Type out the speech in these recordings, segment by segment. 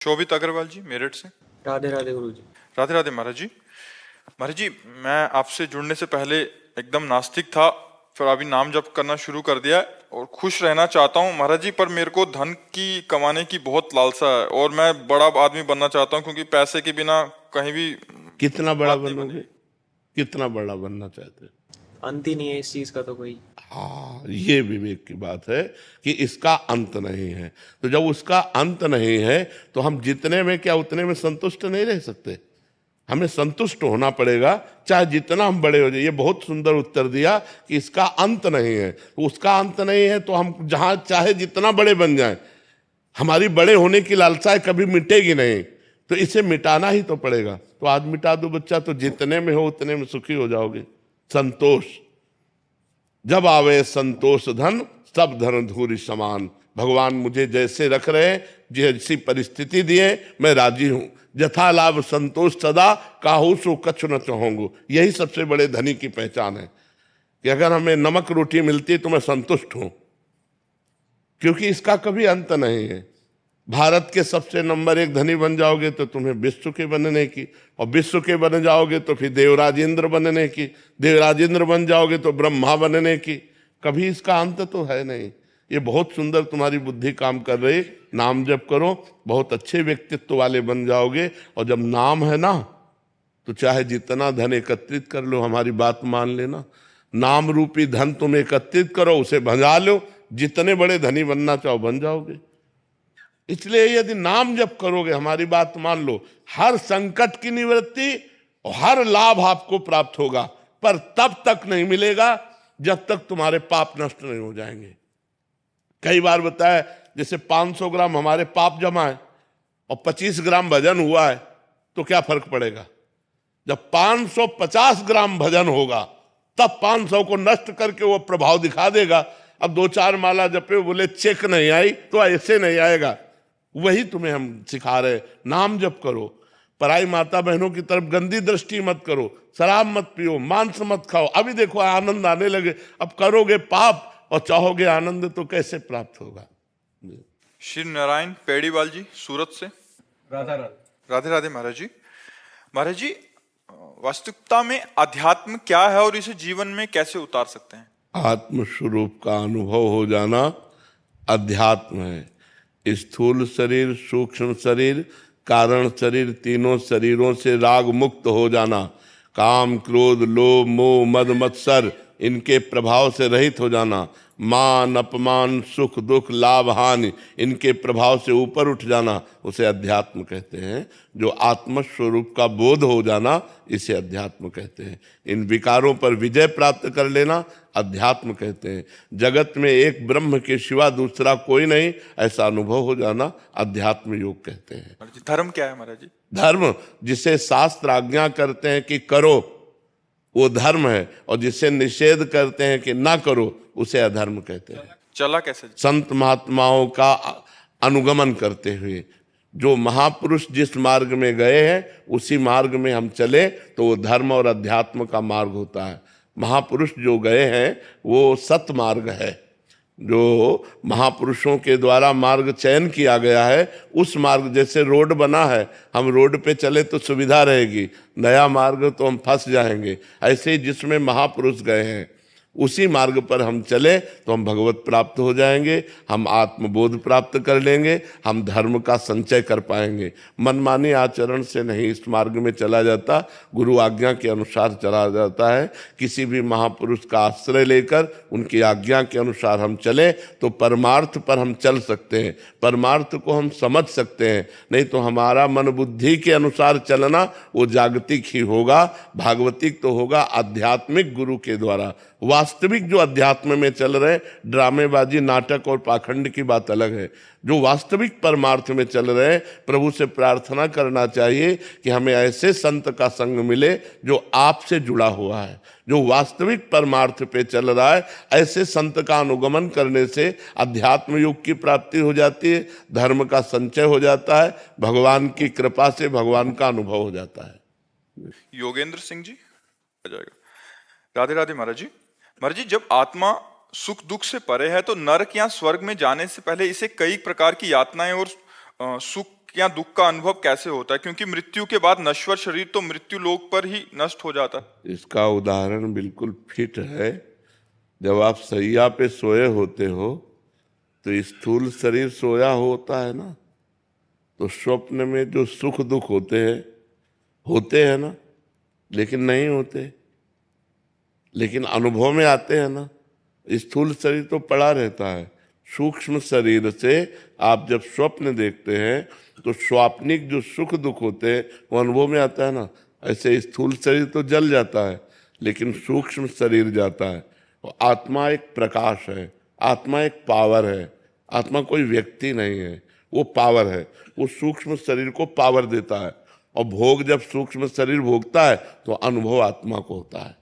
शोभित अग्रवाल जी, मेरठ से। राधे राधे गुरु जी। राधे राधे महाराज जी। महाराज जी, मैं आपसे जुड़ने से पहले एकदम नास्तिक था, फिर अभी नाम जप करना शुरू कर दिया है और खुश रहना चाहता हूँ महाराज जी। पर मेरे को धन की कमाने की बहुत लालसा है और मैं बड़ा आदमी बनना चाहता हूँ, क्योंकि पैसे के बिना कहीं भी कितना बड़ा बात नहीं बनोगे? बनेगी। कितना बड़ा बनना चाहते हो? अंत ही नहीं है इस चीज का तो कोई। हाँ, ये विवेक की बात है कि इसका अंत नहीं है। तो जब उसका अंत नहीं है तो हम जितने में क्या उतने में संतुष्ट नहीं रह सकते। हमें संतुष्ट होना पड़ेगा, चाहे जितना हम बड़े हो जाए। ये बहुत सुंदर उत्तर दिया कि इसका अंत नहीं है। तो उसका अंत नहीं है तो हम जहां चाहे जितना बड़े बन जाएं, हमारी बड़े होने की लालसा कभी मिटेगी नहीं। तो इसे मिटाना ही तो पड़ेगा। तो आज मिटा दो बच्चा, तो जितने में हो उतने में सुखी हो जाओगे। संतोष, जब आवे संतोष धन, सब धन धूरी समान। भगवान मुझे जैसे रख रहे हैं, जैसी परिस्थिति दिए, मैं राजी हूं। जथा लाभ संतोष सदा, काहू सो कछु न चाहूंगू। यही सबसे बड़े धनी की पहचान है कि अगर हमें नमक रोटी मिलती तो मैं संतुष्ट हूं, क्योंकि इसका कभी अंत नहीं है। भारत के सबसे नंबर 1 धनी बन जाओगे तो तुम्हें विश्व के बनने की, और विश्व के बन जाओगे तो फिर देवराजेंद्र बनने की, देवराजेंद्र बन जाओगे तो ब्रह्मा बनने की। कभी इसका अंत तो है नहीं। ये बहुत सुंदर तुम्हारी बुद्धि काम कर रही। नाम जप करो, बहुत अच्छे व्यक्तित्व वाले बन जाओगे। और जब नाम है ना, तो चाहे जितना धन एकत्रित कर लो, हमारी बात मान लेना। नाम रूपी धन तुम एकत्रित करो, उसे भजा लो, जितने बड़े धनी बनना चाहो बन जाओगे। इसलिए यदि नाम जप करोगे, हमारी बात मान लो, हर संकट की निवृत्ति और हर लाभ आपको प्राप्त होगा। पर तब तक नहीं मिलेगा जब तक तुम्हारे पाप नष्ट नहीं हो जाएंगे। कई बार बताया, जैसे 500 ग्राम हमारे पाप जमा है और 25 ग्राम भजन हुआ है, तो क्या फर्क पड़ेगा? जब 550 ग्राम भजन होगा तब 500 को नष्ट करके वो प्रभाव दिखा देगा। अब 2-4 माला जपे, बोले चेक नहीं आई, तो ऐसे नहीं आएगा। वही तुम्हें हम सिखा रहे। नाम जप करो, पराई माता बहनों की तरफ गंदी दृष्टि मत करो, शराब मत पियो, मांस मत खाओ। अभी देखो आनंद आने लगे। अब करोगे पाप और चाहोगे आनंद, तो कैसे प्राप्त होगा? श्री नारायण पेड़ीवाल जी, सूरत से। राधा राधे। राधे राधे महाराज जी। महाराज जी, वास्तविकता में अध्यात्म क्या है और इसे जीवन में कैसे उतार सकते हैं? आत्म स्वरूप का अनुभव हो जाना अध्यात्म है। स्थूल शरीर, सूक्ष्म शरीर, कारण शरीर, तीनों शरीरों से राग मुक्त हो जाना। काम, क्रोध, लोभ, मोह, मद, मत्सर, इनके प्रभाव से रहित हो जाना। मान, अपमान, सुख, दुख, लाभ, हानि, इनके प्रभाव से ऊपर उठ जाना, उसे अध्यात्म कहते हैं। जो आत्म स्वरूप का बोध हो जाना, इसे अध्यात्म कहते हैं। इन विकारों पर विजय प्राप्त कर लेना अध्यात्म कहते हैं। जगत में एक ब्रह्म के सिवा दूसरा कोई नहीं, ऐसा अनुभव हो जाना अध्यात्म योग कहते हैं। महाराज जी, धर्म क्या है महाराज जी? धर्म जिसे शास्त्र आज्ञा करते हैं कि करो, वो धर्म है। और जिसे निषेध करते हैं कि ना करो, उसे अधर्म कहते हैं। चला कैसे जी? संत महात्माओं का अनुगमन करते हुए, जो महापुरुष जिस मार्ग में गए हैं उसी मार्ग में हम चले, तो वो धर्म और अध्यात्म का मार्ग होता है। महापुरुष जो गए हैं वो सत मार्ग है। जो महापुरुषों के द्वारा मार्ग चयन किया गया है, उस मार्ग, जैसे रोड बना है, हम रोड पे चले तो सुविधा रहेगी, नया मार्ग तो हम फंस जाएंगे। ऐसे ही जिसमें महापुरुष गए हैं उसी मार्ग पर हम चले तो हम भगवत प्राप्त हो जाएंगे, हम आत्मबोध प्राप्त कर लेंगे, हम धर्म का संचय कर पाएंगे। मनमानी आचरण से नहीं इस मार्ग में चला जाता, गुरु आज्ञा के अनुसार चला जाता है। किसी भी महापुरुष का आश्रय लेकर उनकी आज्ञा के अनुसार हम चले तो परमार्थ पर हम चल सकते हैं, परमार्थ को हम समझ सकते हैं। नहीं तो हमारा मन बुद्धि के अनुसार चलना वो जागतिक ही होगा, भागवतिक तो होगा आध्यात्मिक गुरु के द्वारा। वास्तविक जो अध्यात्म में चल रहे, ड्रामेबाजी, नाटक और पाखंड की बात अलग है। जो वास्तविक परमार्थ में चल रहे, प्रभु से प्रार्थना करना चाहिए कि हमें ऐसे संत का संग मिले जो आपसे जुड़ा हुआ है, जो वास्तविक परमार्थ पे चल रहा है। ऐसे संत का अनुगमन करने से अध्यात्म युग की प्राप्ति हो जाती है, धर्म का संचय हो जाता है, भगवान की कृपा से भगवान का अनुभव हो जाता है। योगेंद्र सिंह जी, आ जाएगा। राधे राधे महाराज जी। महाराज जी, जब आत्मा सुख दुख से परे है तो नरक या स्वर्ग में जाने से पहले इसे कई प्रकार की यातनाएं और सुख या दुख का अनुभव कैसे होता है, क्योंकि मृत्यु के बाद नश्वर शरीर तो मृत्यु लोक पर ही नष्ट हो जाता है। इसका उदाहरण बिल्कुल फिट है। जब आप सैया पे सोए होते हो तो स्थूल शरीर सोया होता है ना, तो स्वप्न में जो सुख दुख होते हैं ना, लेकिन नहीं होते, लेकिन अनुभव में आते हैं ना। स्थूल शरीर तो पड़ा रहता है। सूक्ष्म शरीर से आप जब स्वप्न देखते हैं तो स्वाप्निक जो सुख दुख होते हैं वो अनुभव में आता है ना। ऐसे स्थूल शरीर तो जल जाता है, लेकिन सूक्ष्म शरीर जाता है। और आत्मा एक प्रकाश है, आत्मा एक पावर है। आत्मा कोई व्यक्ति नहीं है, वो पावर है। वो सूक्ष्म शरीर को पावर देता है, और भोग जब सूक्ष्म शरीर भोगता है तो अनुभव आत्मा को होता है।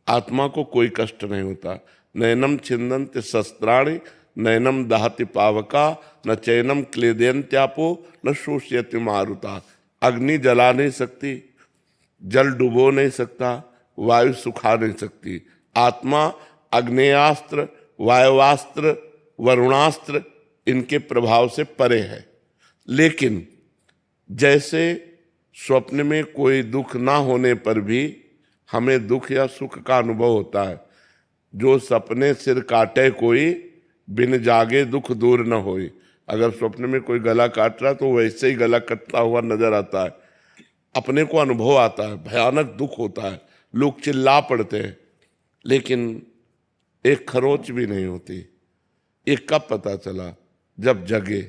आत्मा को कोई कष्ट नहीं होता। नैनम छिन्दन्ति शस्त्राणि, नैनम दहति पावका, न चैनम क्लेदयन्त्यापो, न शोषयति मारुता। अग्नि जला नहीं सकती, जल डुबो नहीं सकता, वायु सुखा नहीं सकती। आत्मा अग्नेयास्त्र, वायुवास्त्र, वरुणास्त्र इनके प्रभाव से परे है। लेकिन जैसे स्वप्न में कोई दुख ना होने पर भी हमें दुख या सुख का अनुभव होता है। जो सपने सिर काटे कोई, बिन जागे दुख दूर न होई। अगर स्वप्न में कोई गला काट रहा तो वैसे ही गला कटता हुआ नजर आता है, अपने को अनुभव आता है, भयानक दुख होता है, लोग चिल्ला पड़ते हैं, लेकिन एक खरोच भी नहीं होती। एक कब पता चला? जब जगे।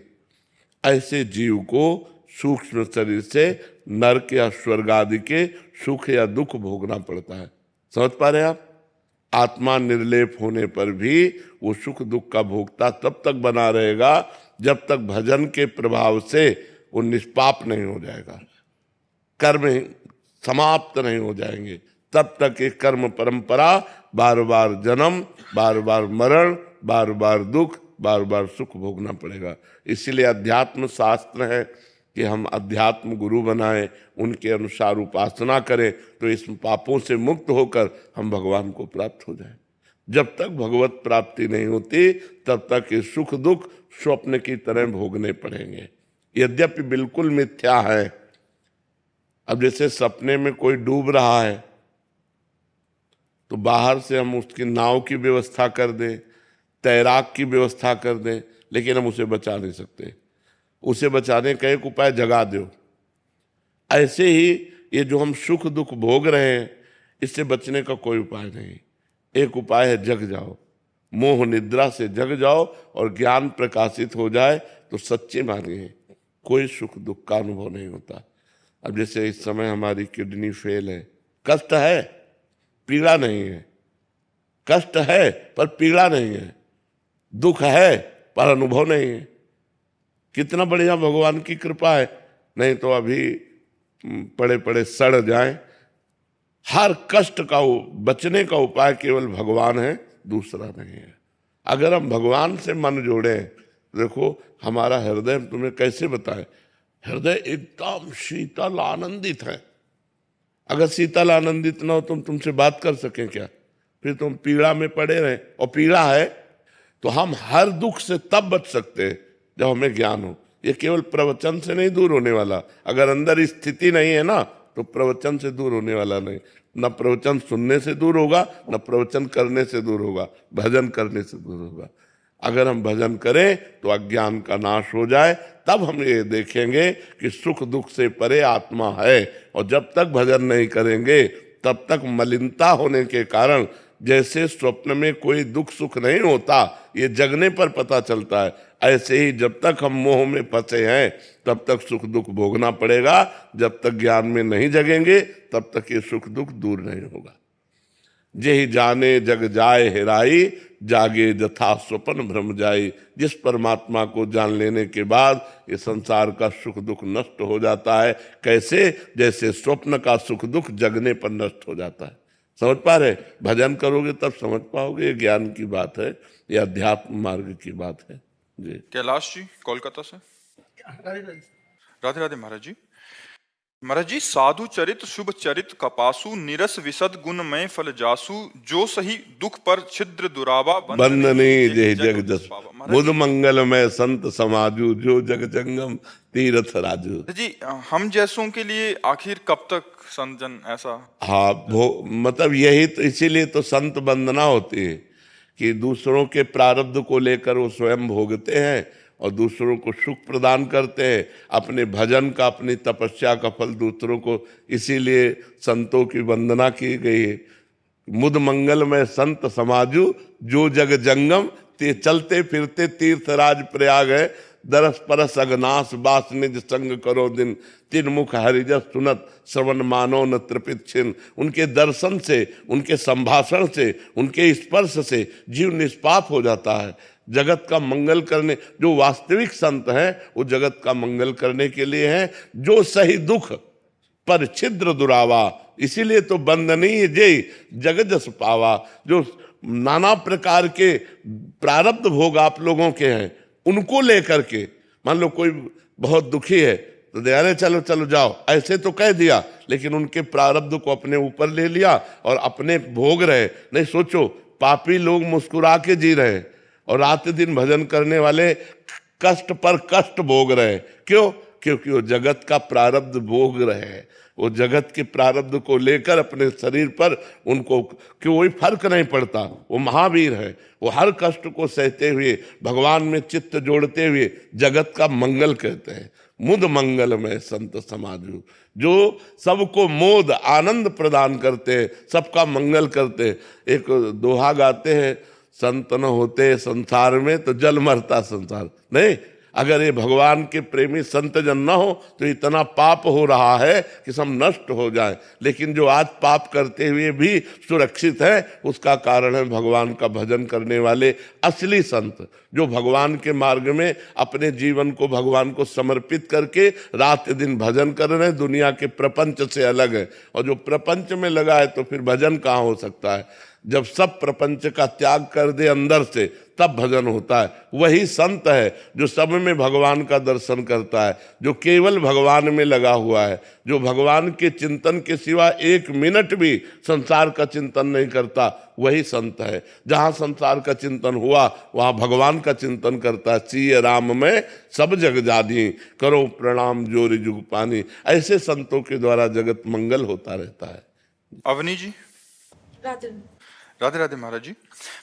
ऐसे जीव को सूक्ष्म शरीर से नरक या स्वर्ग आदि के सुख या दुख भोगना पड़ता है। समझ पा रहे हैं आप? आत्मा निर्लेप होने पर भी वो सुख दुख का भोगता तब तक बना रहेगा जब तक भजन के प्रभाव से वो निष्पाप नहीं हो जाएगा, कर्म समाप्त नहीं हो जाएंगे। तब तक एक कर्म परंपरा, बार बार जन्म, बार बार मरण, बार बार दुख, बार बार सुख भोगना पड़ेगा। इसीलिए अध्यात्म शास्त्र है कि हम अध्यात्म गुरु बनाएं, उनके अनुसार उपासना करें, तो इस पापों से मुक्त होकर हम भगवान को प्राप्त हो जाएं। जब तक भगवत प्राप्ति नहीं होती तब तक ये सुख दुख स्वप्न की तरह भोगने पड़ेंगे, यद्यपि बिल्कुल मिथ्या है। अब जैसे सपने में कोई डूब रहा है तो बाहर से हम उसकी नाव की व्यवस्था कर दें, तैराक की व्यवस्था कर दें, लेकिन हम उसे बचा नहीं सकते। उसे बचाने का एक उपाय जगा दो। ऐसे ही ये जो हम सुख दुख भोग रहे हैं, इससे बचने का कोई उपाय नहीं। एक उपाय है, जग जाओ, मोह निद्रा से जग जाओ और ज्ञान प्रकाशित हो जाए तो सच्चे मानिए कोई सुख दुख का अनुभव नहीं होता। अब जैसे इस समय हमारी किडनी फेल है, कष्ट है, पीड़ा नहीं है। कष्ट है पर पीड़ा नहीं है, दुख है पर अनुभव नहीं है। कितना बढ़िया भगवान की कृपा है, नहीं तो अभी पड़े पड़े सड़ जाएं। हर कष्ट का बचने का उपाय केवल भगवान है, दूसरा नहीं है। अगर हम भगवान से मन जोड़ें, देखो हमारा हृदय, तुम्हें कैसे बताएं, हृदय एकदम शीतल आनंदित है। अगर शीतल आनंदित ना हो तो तुमसे बात कर सकें क्या? फिर तुम पीड़ा में पड़े रहे, और पीड़ा है तो हम हर दुख से तब बच सकते हैं जब हमें ज्ञान हो। ये केवल प्रवचन से नहीं दूर होने वाला। अगर अंदर स्थिति नहीं है ना तो प्रवचन से दूर होने वाला नहीं। न प्रवचन सुनने से दूर होगा, न प्रवचन करने से दूर होगा, भजन करने से दूर होगा। अगर हम भजन करें तो अज्ञान का नाश हो जाए, तब हम ये देखेंगे कि सुख दुख से परे आत्मा है। और जब तक भजन नहीं करेंगे तब तक मलिनता होने के कारण, जैसे स्वप्न में कोई दुख सुख नहीं होता, ये जगने पर पता चलता है, ऐसे ही जब तक हम मोह में फंसे हैं तब तक सुख दुख भोगना पड़ेगा। जब तक ज्ञान में नहीं जगेंगे तब तक ये सुख दुख दूर नहीं होगा। जेहि जाने जग जाए हेराई, जागे जथा स्वप्न भ्रम जाई। जिस परमात्मा को जान लेने के बाद ये संसार का सुख दुख नष्ट हो जाता है। कैसे? जैसे स्वप्न का सुख दुख जगने पर नष्ट हो जाता है। समझ पा रहे? भजन करोगे तब समझ पाओगे। ये ज्ञान की बात है, ये अध्यात्म मार्ग की बात है जी। कैलाश जी कोलकाता से। राधे राधे महाराज जी। महाराज जी, साधु चरित शुभ चरित कपासु निरस विशद गुणमय फल जासु, जो सही दुख पर छिद्र दुरावा बंदनी जे जग जस पावा। महाराज बुध मंगलमय संत समाजु, जो जग जंगम तीर्थ राजू। जी, हम जैसों के लिए आखिर कब तक संत जन ऐसा? हाँ, मतलब यही तो, इसीलिए तो संत वंदना होती है कि दूसरों के प्रारब्ध को लेकर वो स्वयं भोगते हैं और दूसरों को सुख प्रदान करते हैं, अपने भजन का, अपनी तपस्या का फल दूसरों को, इसीलिए संतों की वंदना की गई है। मुद मंगल में संत समाजू, जो जग जंगम ते चलते फिरते तीर्थराज प्रयाग है, दरस परस अगनाश बास निज संग करो दिन, तीन मुख हरिजस सुनत श्रवण मानो न त्रिपित छिन। उनके दर्शन से, उनके संभाषण से, उनके स्पर्श से जीव निष्पाप हो जाता है। जगत का मंगल करने, जो वास्तविक संत हैं वो जगत का मंगल करने के लिए हैं, जो सही दुख पर छिद्र दुरावा, इसीलिए तो बंदनीय जय जग जस पावा। जो नाना प्रकार के प्रारब्ध भोग आप लोगों के हैं, उनको लेकर के, मान लो कोई बहुत दुखी है तो दे, अरे चलो चलो जाओ, ऐसे तो कह दिया, लेकिन उनके प्रारब्ध को अपने ऊपर ले लिया और अपने भोग रहे। नहीं, सोचो, पापी लोग मुस्कुरा के जी रहे और रात दिन भजन करने वाले कष्ट पर कष्ट भोग रहे। क्यों? क्योंकि वो जगत का प्रारब्ध भोग रहे हैं। वो जगत के प्रारब्ध को लेकर अपने शरीर पर उनको कोई फर्क नहीं पड़ता। वो महावीर है, वो हर कष्ट को सहते हुए भगवान में चित्त जोड़ते हुए जगत का मंगल कहते हैं। मुद मंगल में संत समाजू, जो सबको मोद आनंद प्रदान करते हैं, सबका मंगल करते हैं। एक दोहा गाते हैं, संत न होते संसार में तो जल मरता संसार। नहीं, अगर ये भगवान के प्रेमी संत जन न हो तो इतना पाप हो रहा है कि सब नष्ट हो जाए। लेकिन जो आज पाप करते हुए भी सुरक्षित है, उसका कारण है भगवान का भजन करने वाले असली संत, जो भगवान के मार्ग में अपने जीवन को भगवान को समर्पित करके रात दिन भजन कर रहे हैं। दुनिया के प्रपंच से अलग है, और जो प्रपंच में लगा है तो फिर भजन कहाँ हो सकता है? जब सब प्रपंच का त्याग कर दे अंदर से, तब भजन होता है। वही संत है जो सब में भगवान का दर्शन करता है, जो केवल भगवान में लगा हुआ है, जो भगवान के चिंतन के सिवा एक मिनट भी संसार का चिंतन नहीं करता, वही संत है। जहाँ संसार का चिंतन हुआ वहाँ भगवान का चिंतन करता है। सिय राम में सब जग जानी, करो प्रणाम जोरी जुग पानी। ऐसे संतों के द्वारा जगत मंगल होता रहता है। अवनी जी, राधे राधे। महाराज जी,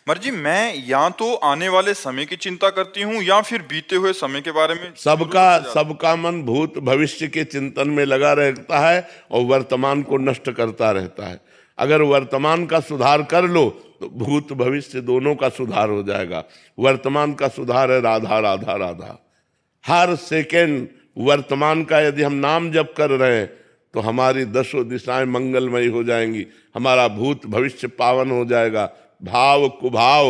महाराज जी, मैं या तो आने वाले समय की चिंता करती हूँ या फिर बीते हुए समय के बारे में। सबका मन भूत भविष्य के चिंतन में लगा रहता है और वर्तमान को नष्ट करता रहता है। अगर वर्तमान का सुधार कर लो तो भूत भविष्य दोनों का सुधार हो जाएगा। वर्तमान का सुधार है राधा राधा राधा। हर सेकेंड वर्तमान का यदि हम नाम जप कर रहे हैं तो हमारी दसों दिशाएं मंगलमयी हो जाएंगी, हमारा भूत भविष्य पावन हो जाएगा। भाव कुभाव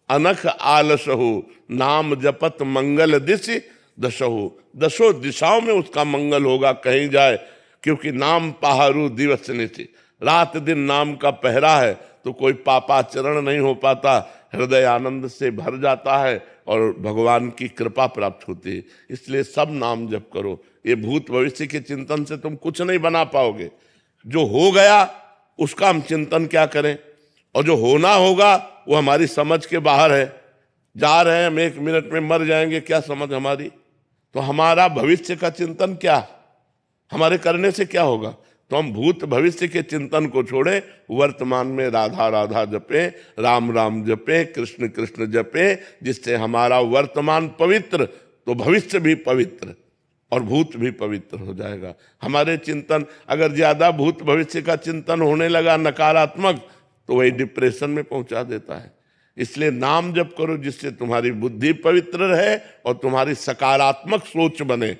अनख आलस हो, नाम जपत मंगल दिश दशहु। दसों दिशाओं में उसका मंगल होगा कहीं जाए, क्योंकि नाम पहारू दिवस निशि, रात दिन नाम का पहरा है तो कोई पापाचरण नहीं हो पाता। हृदय आनंद से भर जाता है और भगवान की कृपा प्राप्त होती है। इसलिए सब नाम जप करो। ये भूत भविष्य के चिंतन से तुम कुछ नहीं बना पाओगे। जो हो गया उसका हम चिंतन क्या करें, और जो होना होगा वो हमारी समझ के बाहर है। जा रहे हैं हम, 1 मिनट में मर जाएंगे, क्या समझ हमारी? तो हमारा भविष्य का चिंतन क्या, हमारे करने से क्या होगा? तो हम भूत भविष्य के चिंतन को छोड़े, वर्तमान में राधा राधा जपे, राम राम जपे, कृष्ण कृष्ण जपे, जिससे हमारा वर्तमान पवित्र तो भविष्य भी पवित्र और भूत भी पवित्र हो जाएगा। हमारे चिंतन अगर ज्यादा भूत भविष्य का चिंतन होने लगा नकारात्मक, तो वही डिप्रेशन में पहुंचा देता है। इसलिए नाम जप करो जिससे तुम्हारी बुद्धि पवित्र रहे और तुम्हारी सकारात्मक सोच बने।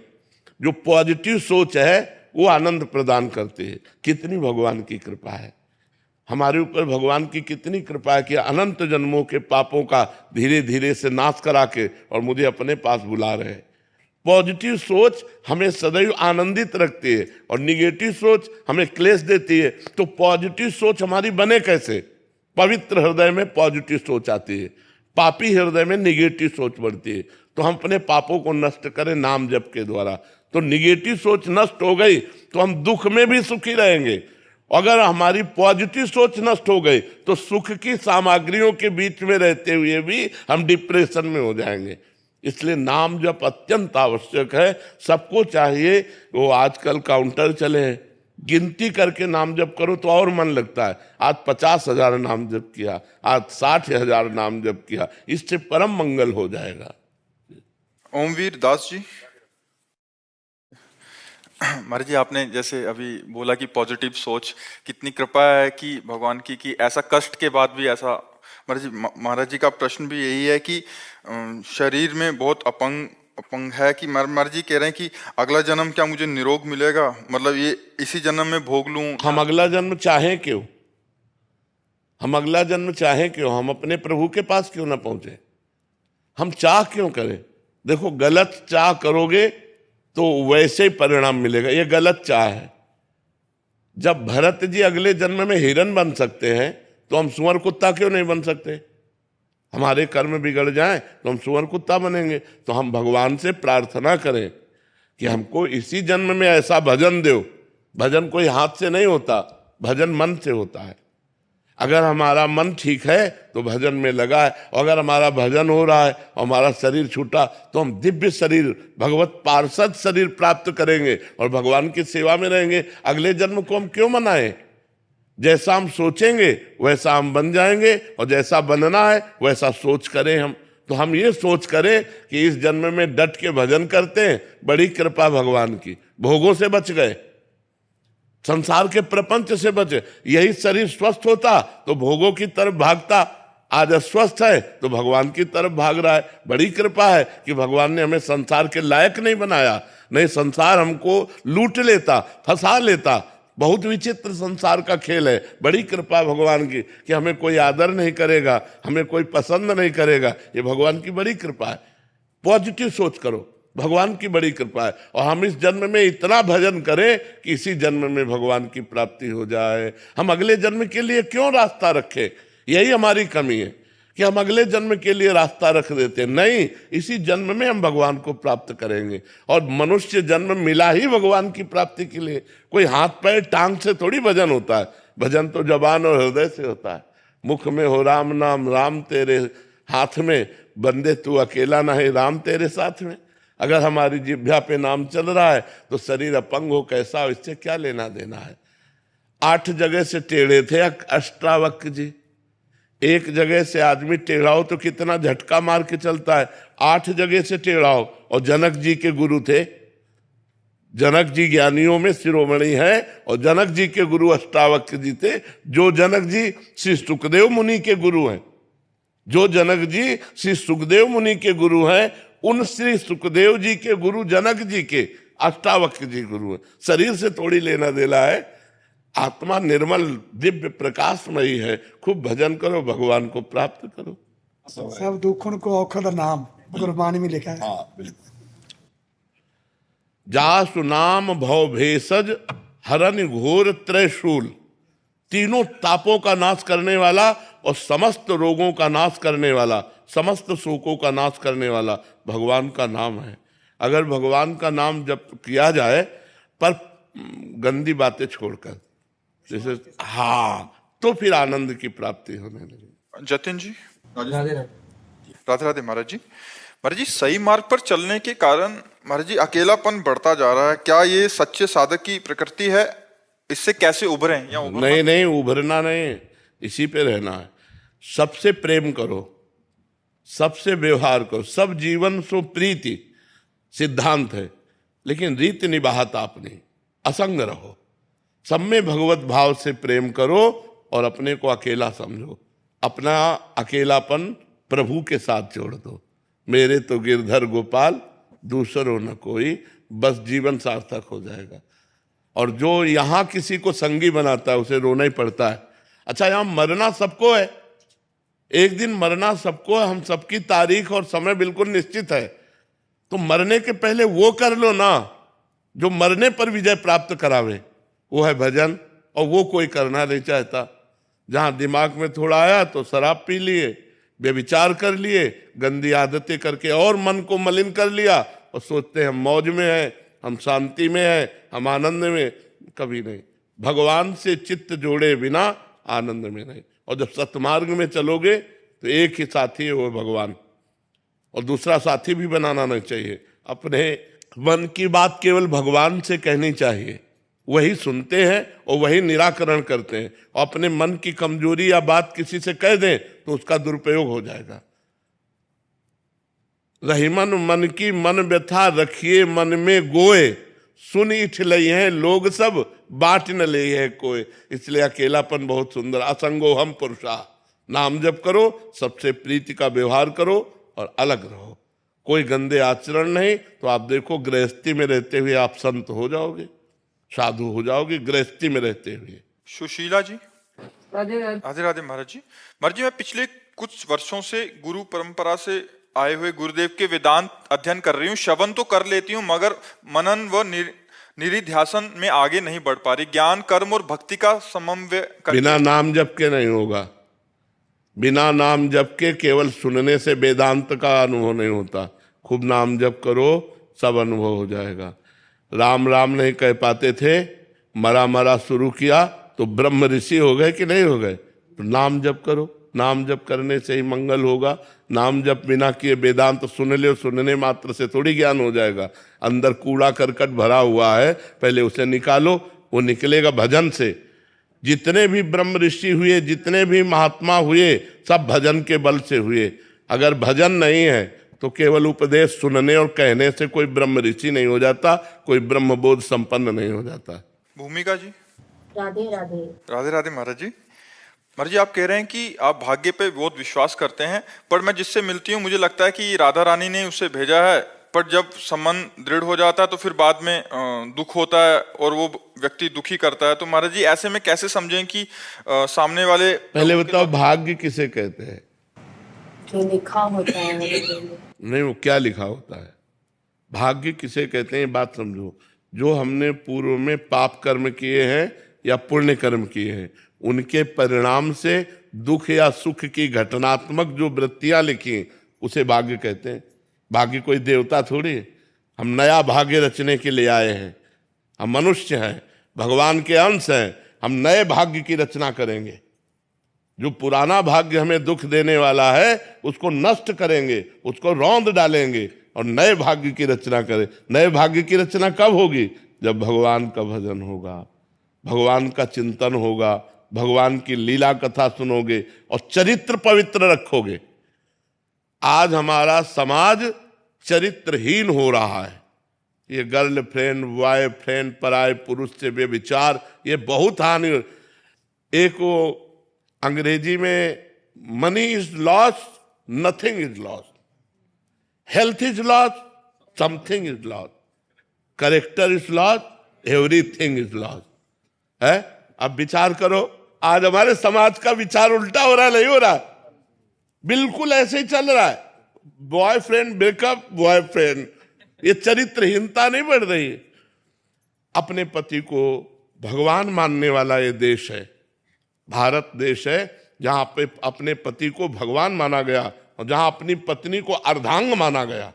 जो पॉजिटिव सोच है वो आनंद प्रदान करती है। कितनी भगवान की कृपा है हमारे ऊपर, भगवान की कितनी कृपा है कि अनंत जन्मों के पापों का धीरे धीरे से नाश करा के और मुझे अपने पास बुला रहे हैं। पॉजिटिव सोच हमें सदैव आनंदित रखती है और निगेटिव सोच हमें क्लेश देती है। तो पॉजिटिव सोच हमारी बने कैसे? पवित्र हृदय में पॉजिटिव सोच आती है, पापी हृदय में निगेटिव सोच बढ़ती है। तो हम अपने पापों को नष्ट करें नाम जप के द्वारा। तो निगेटिव सोच नष्ट हो गई तो हम दुख में भी सुखी रहेंगे। अगर हमारी पॉजिटिव सोच नष्ट हो गई तो सुख की सामग्रियों के बीच में रहते हुए भी हम डिप्रेशन में हो जाएंगे। इसलिए नाम जप अत्यंत आवश्यक है, सबको चाहिए। वो आजकल काउंटर चले हैं, गिनती करके नाम जप करो तो और मन लगता है। आज 50,000 नाम जप किया, आज 60,000 नाम जप किया, इससे परम मंगल हो जाएगा। ओमवीर दास जी। महाराज जी, आपने जैसे अभी बोला कि पॉजिटिव सोच, कितनी कृपा है कि भगवान की कि ऐसा कष्ट के बाद भी ऐसा। महाराज जी का प्रश्न भी यही है कि शरीर में बहुत अपंग है कि महाराज जी कह रहे हैं कि अगला जन्म क्या मुझे निरोग मिलेगा, मतलब ये इसी जन्म में भोग लूं। हम अगला जन्म चाहें क्यों? हम अगला जन्म चाहें क्यों? हम अपने प्रभु के पास क्यों ना पहुंचे? हम चाह क्यों करें? देखो, गलत चाह करोगे तो वैसे ही परिणाम मिलेगा। ये गलत चाह है। जब भरत जी अगले जन्म में हिरन बन सकते हैं तो हम सुअर कुत्ता क्यों नहीं बन सकते? हमारे कर्म बिगड़ जाएं तो हम सुअर कुत्ता बनेंगे। तो हम भगवान से प्रार्थना करें कि हमको इसी जन्म में ऐसा भजन दो। भजन कोई हाथ से नहीं होता, भजन मन से होता है। अगर हमारा मन ठीक है तो भजन में लगा है, और अगर हमारा भजन हो रहा है और हमारा शरीर छूटा तो हम दिव्य शरीर, भगवत पार्षद शरीर प्राप्त करेंगे और भगवान की सेवा में रहेंगे। अगले जन्म को हम क्यों मनाएं? जैसा हम सोचेंगे वैसा हम बन जाएंगे, और जैसा बनना है वैसा सोच करें हम। तो हम ये सोच करें कि इस जन्म में डट के भजन करते हैं, बड़ी कृपा भगवान की, भोगों से बच गए, संसार के प्रपंच से बचे। यही शरीर स्वस्थ होता तो भोगों की तरफ भागता, आज अस्वस्थ है तो भगवान की तरफ भाग रहा है। बड़ी कृपा है कि भगवान ने हमें संसार के लायक नहीं बनाया, नहीं संसार हमको लूट लेता, फंसा लेता। बहुत विचित्र संसार का खेल है। बड़ी कृपा भगवान की कि हमें कोई आदर नहीं करेगा, हमें कोई पसंद नहीं करेगा। ये भगवान की बड़ी कृपा है। पॉजिटिव सोच करो, भगवान की बड़ी कृपा है। और हम इस जन्म में इतना भजन करें कि इसी जन्म में भगवान की प्राप्ति हो जाए। हम अगले जन्म के लिए क्यों रास्ता रखें? यही हमारी कमी है कि हम अगले जन्म के लिए रास्ता रख देते हैं। नहीं, इसी जन्म में हम भगवान को प्राप्त करेंगे। और मनुष्य जन्म मिला ही भगवान की प्राप्ति के लिए। कोई हाथ पैर टांग से थोड़ी भजन होता है। भजन तो जबान और हृदय से होता है। मुख में हो राम नाम, राम तेरे हाथ में, बंदे तू अकेला नहीं, राम तेरे साथ में। अगर हमारी जिह्वा पे नाम चल रहा है तो शरीर अपंग हो कैसा हो, इससे क्या लेना देना है। 8 जगह से टेढ़े थे अष्टावक्र जी। एक जगह से आदमी टेढ़ा हो तो कितना झटका मार के चलता है। 8 जगह से टेढ़ा हो। और जनक जी के गुरु थे। जनक जी ज्ञानियों में शिरोमणि है, और जनक जी के गुरु अष्टावक्र जी थे। जो जनक जी श्री सुखदेव मुनि के गुरु हैं, जो जनक जी श्री सुखदेव मुनि के गुरु हैं, उन श्री सुखदेव जी के गुरु जनक जी के अष्टावक्र जी गुरु हैं। शरीर से थोड़ी लेना देना है। आत्मा निर्मल दिव्य प्रकाशमयी है। खूब भजन करो, भगवान को प्राप्त करो। सब दुखों को औखद नाम गुरबानी में लिखा है। जासु नाम भव भेषज हरन घोर त्रैशूल। तीनों तापों का नाश करने वाला और समस्त रोगों का नाश करने वाला, समस्त शोकों का नाश करने वाला भगवान का नाम है। अगर भगवान का नाम जब किया जाए पर गंदी बातें छोड़कर, जैसे तो फिर आनंद की प्राप्ति होने लगी। जतिन जी। राधे राधे। राधे राधे महाराज जी। महाराज जी, सही मार्ग पर चलने के कारण महाराज जी अकेलापन बढ़ता जा रहा है। क्या ये सच्चे साधक की प्रकृति है? इससे कैसे उभरें या नहीं, उभरना नहीं, इसी पे रहना है। सबसे प्रेम करो, सबसे व्यवहार करो। सब जीवन सो प्रीति सिद्धांत है, लेकिन रीति निभाता अपनी। असंग रहो, सब में भगवत भाव से प्रेम करो और अपने को अकेला समझो। अपना अकेलापन प्रभु के साथ जोड़ दो। मेरे तो गिरधर गोपाल, दूसरों न कोई, बस जीवन सार्थक हो जाएगा। और जो यहाँ किसी को संगी बनाता है उसे रोना ही पड़ता है। अच्छा, यहाँ मरना सबको है, एक दिन मरना सबको है। हम सबकी तारीख और समय बिल्कुल निश्चित है। तो मरने के पहले वो कर लो ना जो मरने पर विजय प्राप्त करावे, वो है भजन। और वो कोई करना नहीं चाहता। जहां दिमाग में थोड़ा आया तो शराब पी लिए, व्यभिचार कर लिए, गंदी आदतें करके और मन को मलिन कर लिया, और सोचते हैं मौज में है, हम शांति में हैं, हम आनंद में, कभी नहीं। भगवान से चित्त जोड़े बिना आनंद में नहीं। और जब सतमार्ग में चलोगे तो एक ही साथी है, वो भगवान, और दूसरा साथी भी बनाना नहीं चाहिए। अपने मन की बात केवल भगवान से कहनी चाहिए, वही सुनते हैं और वही निराकरण करते हैं। और अपने मन की कमजोरी या बात किसी से कह दें तो उसका दुरुपयोग हो जाएगा। रहीमन मन की मन व्यथा रखिए मन में गोए, सुन इठ लई हैं लोग सब बाट न ले है कोई। इसलिए अकेलापन बहुत सुंदर। असंगो हम पुरुषा, नाम जप करो, सबसे प्रीति का व्यवहार करो और अलग रहो, कोई गंदे आचरण नहीं। तो आप देखो गृहस्थी में रहते हुए आप संत हो जाओगे, साधु हो जाओगे, गृहस्थी में रहते हुए। सुशीला जी। राधे राधे। राधे राधे महाराज जी। महाराज जी, मैं पिछले कुछ वर्षों से गुरु परंपरा से आए हुए गुरुदेव के वेदांत अध्ययन कर रही हूँ। श्रवण तो कर लेती हूँ मगर मनन व निधिध्यासन में आगे नहीं बढ़ पा रही। ज्ञान कर्म और भक्ति का समन्वय बिना नाम जप के नहीं होगा। बिना नाम जप के केवल सुनने से वेदांत का अनुभव नहीं होता। खूब नाम जप करो, सब अनुभव हो जाएगा। राम राम नहीं कह पाते थे, मरा मरा शुरू किया तो ब्रह्म ऋषि हो गए कि नहीं हो गए? तो नाम जप करो, नाम जप करने से ही मंगल होगा। नाम जप बिना किए वेदांत सुन ले, सुनने मात्र से थोड़ी ज्ञान हो जाएगा। अंदर कूड़ा करकट भरा हुआ है, पहले उसे निकालो, वो निकलेगा भजन से। जितने भी ब्रह्म ऋषि हुए, जितने भी महात्मा हुए, सब भजन के बल से हुए। अगर भजन नहीं है तो केवल उपदेश सुनने और कहने से कोई ब्रह्म ऋषि नहीं हो जाता, कोई ब्रह्म बोध संपन्न नहीं हो जाता। भूमिका जी। राधे राधे। राधे राधे महाराज जी। महाराज जी, आप कह रहे हैं कि आप भाग्य पे बहुत विश्वास करते हैं, पर मैं जिससे मिलती हूँ मुझे लगता है कि राधा रानी ने उसे भेजा है, पर जब संबंध दृढ़ हो जाता है तो फिर बाद में दुख होता है और वो व्यक्ति दुखी करता है। तो महाराज जी, ऐसे में कैसे समझें कि सामने वाले। पहले बताओ भाग्य किसे कहते हैं? जो लिखा होता है नहीं, वो क्या लिखा होता है? भाग्य किसे कहते हैं, बात समझो। जो हमने पूर्व में पाप कर्म किए हैं या पुण्य कर्म किए हैं, उनके परिणाम से दुख या सुख की घटनात्मक जो वृत्तियां लिखी, उसे भाग्य कहते हैं। भाग्य कोई देवता थोड़ी है। हम नया भाग्य रचने के लिए आए हैं। हम मनुष्य हैं, भगवान के अंश हैं। हम नए भाग्य की रचना करेंगे। जो पुराना भाग्य हमें दुख देने वाला है उसको नष्ट करेंगे, उसको रौंद डालेंगे और नए भाग्य की रचना करें। नए भाग्य की रचना कब होगी? जब भगवान का भजन होगा, भगवान का चिंतन होगा, भगवान की लीला कथा सुनोगे और चरित्र पवित्र रखोगे। आज हमारा समाज चरित्रहीन हो रहा है। ये गर्लफ्रेंड, बॉयफ्रेंड, पराये पुरुष से व्यभिचार, ये बहुत हानि। एक वो अंग्रेजी में money is loss, nothing is loss, health is loss, something is loss, character is loss, everything is loss है। अब विचार करो, आज हमारे समाज का विचार उल्टा हो रहा है, नहीं हो रहा? बिल्कुल ऐसे ही चल रहा है। बॉयफ्रेंड ब्रेकअप, बॉयफ्रेंड, ये चरित्रहीनता नहीं बढ़ रही। अपने पति को भगवान मानने वाला ये देश है, भारत देश है, जहां पे अपने पति को भगवान माना गया और जहां अपनी पत्नी को अर्धांग माना गया,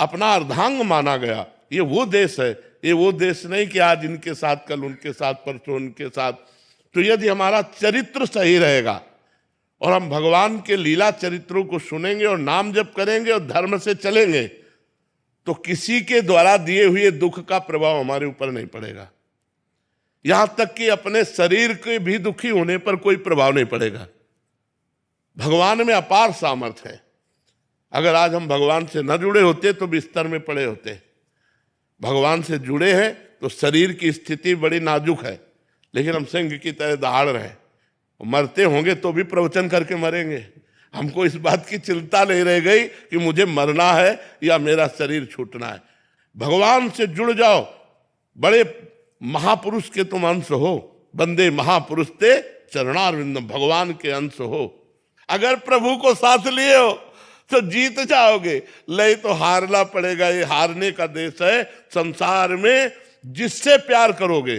अपना अर्धांग माना गया। ये वो देश है, ये वो देश नहीं कि आज इनके साथ, कल उनके साथ, परसों उनके साथ। तो यदि हमारा चरित्र सही रहेगा और हम भगवान के लीला चरित्रों को सुनेंगे और नाम जप करेंगे और धर्म से चलेंगे, तो किसी के द्वारा दिए हुए दुख का प्रभाव हमारे ऊपर नहीं पड़ेगा। यहां तक कि अपने शरीर के भी दुखी होने पर कोई प्रभाव नहीं पड़ेगा। भगवान में अपार सामर्थ्य है। अगर आज हम भगवान से न जुड़े होते तो बिस्तर में पड़े होते। भगवान से जुड़े हैं तो शरीर की स्थिति बड़ी नाजुक है, लेकिन हम सिंह की तरह दहाड़ रहे। मरते होंगे तो भी प्रवचन करके मरेंगे। हमको इस बात की चिंता नहीं रह गई कि मुझे मरना है या मेरा शरीर छूटना है। भगवान से जुड़ जाओ। बड़े महापुरुष के तुम अंश हो, बंदे महापुरुष ते चरणारविंद, भगवान के अंश हो। अगर प्रभु को साथ लिए हो तो जीत जाओगे, नहीं तो हारना पड़ेगा। ये हारने का देश है। संसार में जिससे प्यार करोगे